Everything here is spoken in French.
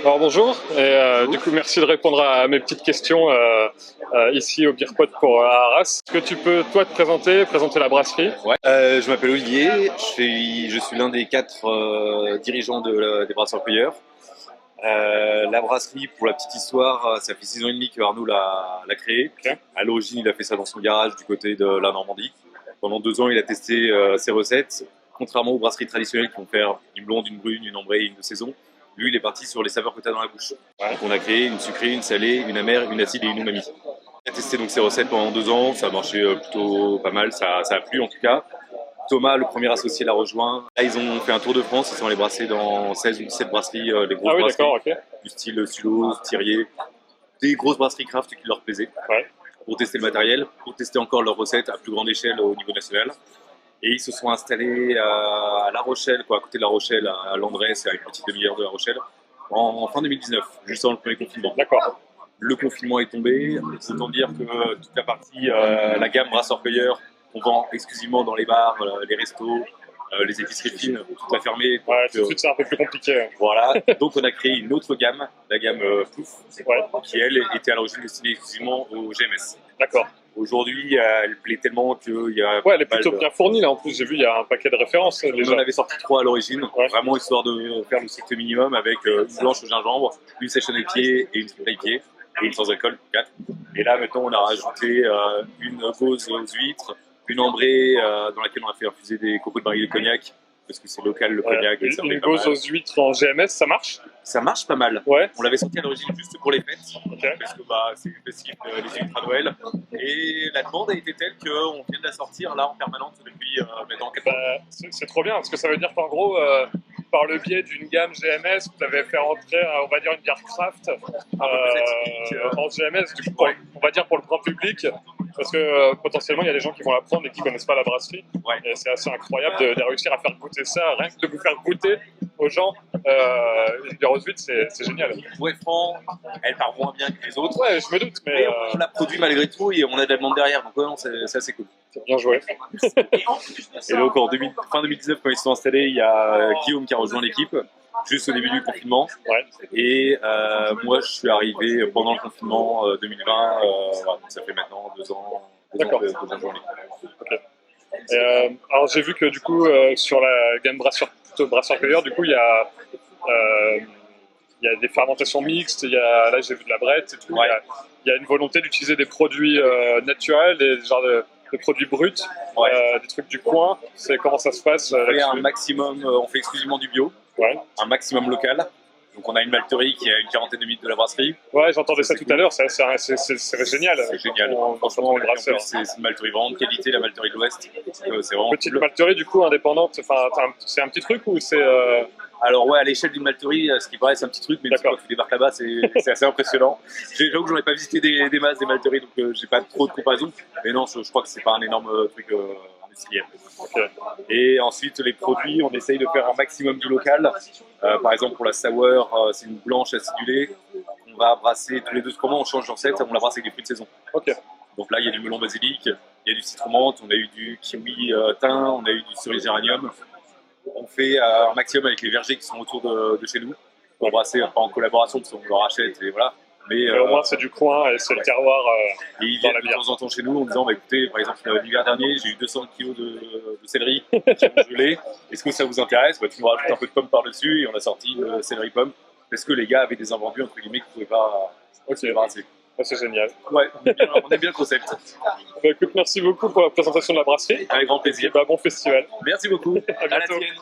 Alors bonjour, du coup merci de répondre à mes petites questions ici au Beerpot pour à Arras. Est-ce que tu peux toi te présenter la brasserie? Ouais. Je m'appelle Olivier, je suis l'un des 4 dirigeants des brasseurs-cueilleurs. La brasserie, pour la petite histoire, ça fait 6 ans et demi que Arnaud l'a créée. Ok. À l'origine, il a fait ça dans son garage du côté de la Normandie. Pendant 2 ans, il a testé ses recettes. Contrairement aux brasseries traditionnelles qui vont faire une blonde, une brune, une ambrée et une de saison, lui, il est parti sur les saveurs que tu as dans la bouche. Ouais. Donc on a créé une sucrée, une salée, une amère, une acide et une umami. On a testé donc ces recettes pendant 2 ans, ça a marché plutôt pas mal, ça a plu en tout cas. Thomas, le premier associé, l'a rejoint. Là, ils ont fait un tour de France, ils sont allés brasser dans 16 ou 17 brasseries, les grosses Ah oui, brasseries, d'accord, ok. du style Sulos, Thirier, des grosses brasseries craft qui leur plaisaient, Ouais. pour tester le matériel, pour tester encore leurs recettes à plus grande échelle au niveau national. Et ils se sont installés à La Rochelle, à côté de La Rochelle, à Landré, c'est à une petite demi-heure de La Rochelle, en fin 2019, juste avant le premier confinement. D'accord. Le confinement est tombé, autant dire que toute la partie, la gamme brasseur-cueilleur, on vend exclusivement dans les bars, les restos, les épiceries fines, tout a fermé. Ouais, tout de suite c'est un peu plus compliqué. Voilà, donc on a créé une autre gamme, la gamme Plouf, Ouais. qui elle était à l'origine destinée exclusivement au GMS. D'accord. Aujourd'hui, elle plaît tellement qu'il y a. Ouais, elle est plutôt bien fournie là. En plus, j'ai vu il y a un paquet de références On déjà. en avait sorti 3 à l'origine, Ouais. vraiment histoire de faire le strict minimum avec une blanche au gingembre, une session pied et une triple pied et une sans alcool, 4. Et là maintenant on a rajouté une gauze aux huîtres, une ambrée dans laquelle on a fait infuser des cocos de baril de cognac, parce que c'est local le cognac. Et ça Une plaît pas gauze mal. aux huîtres en GMS, ça marche? Ça marche pas mal. Ouais. On l'avait sorti à l'origine juste pour les fêtes, Ok. parce que c'est le festif les huîtres à Noël. Et la demande a été telle qu'on vient de la sortir là en permanence depuis maintenant 4 ans. C'est trop bien, parce que ça veut dire qu'en gros, par le biais d'une gamme GMS, vous avez fait rentrer, on va dire, une bière craft en GMS, du coup, on va dire pour le grand public, parce que potentiellement, il y a des gens qui vont la prendre et qui ne connaissent pas la brasserie. Ouais. Et c'est assez incroyable de réussir à faire goûter ça, rien que de vous faire goûter aux gens une bière aux huîtres, c'est génial. Pour être franc, elle part moins bien que les autres. Ouais, je me doute, mais Mais on la produit malgré tout et on a de la demande derrière, donc ouais, non, c'est assez cool. c'est bien joué. Et donc fin 2019, quand ils se sont installés, il y a Guillaume qui a rejoint l'équipe, juste au début du confinement. Ouais. Et moi, je suis arrivé pendant le confinement 2020, donc ça fait maintenant 2 ans. D'accord. 2 ans journée. Ok. Alors j'ai vu que du coup sur la gamme brasseur-cueilleur, du coup il y a des fermentations mixtes, là j'ai vu de la brette et tout. Ouais. Il y a une volonté d'utiliser des produits naturels, des genres de produits bruts, Ouais. des trucs du coin. C'est comment ça se passe On fait là-dessus? un maximum, on fait exclusivement du bio, Ouais. un maximum local. Donc on a une malterie qui est à une quarantaine de minutes de la brasserie. Ouais, j'entendais ça C'est tout à l'heure, c'est génial. C'est génial. Franchement, En le brasseur. plus, c'est une malterie vraiment de qualité, la malterie de l'Ouest. C'est vraiment Petite cool. malterie du coup indépendante, enfin c'est un petit truc ou c'est Alors ouais, à l'échelle d'une malterie, ce qui paraît c'est un petit truc, mais une fois D'accord. que tu débarques là-bas, c'est assez impressionnant. J'avoue que j'en ai pas visité des masses des malteries, donc j'ai pas trop de comparaison. Mais non, je crois que c'est pas un énorme truc industriel. Ok. Et ensuite, les produits, on essaye de faire un maximum du local. Par exemple, pour la sour, c'est une blanche acidulée. On va brasser tous les 2-3 mois, on change de recette, on la brasse avec des fruits de saison. Ok. Donc là, il y a du melon basilic, il y a du citron menthe, on a eu du kiwi thym, on a eu du cerise géranium. On fait un maximum avec les vergers qui sont autour de chez nous. On brasser en collaboration parce qu'on leur achète et voilà. Mais au moins c'est du coin et c'est le terroir et ils dans viennent la de bière. temps en temps chez nous en disant écoutez, par exemple, l'hiver dernier, j'ai eu 200 kg de céleri qui ont gelé. Est-ce que ça vous intéresse? Tu nous rajoutes un peu de pomme par-dessus et on a sorti le céleri pomme parce que les gars avaient des invendus entre guillemets qu'ils ne pouvaient pas se débarrasser. C'est génial. Ouais, on est bien le concept. Bah, écoute, merci beaucoup pour la présentation de la brasserie. Avec grand Et plaisir. bah, bon festival. Merci beaucoup. À bientôt. la tienne.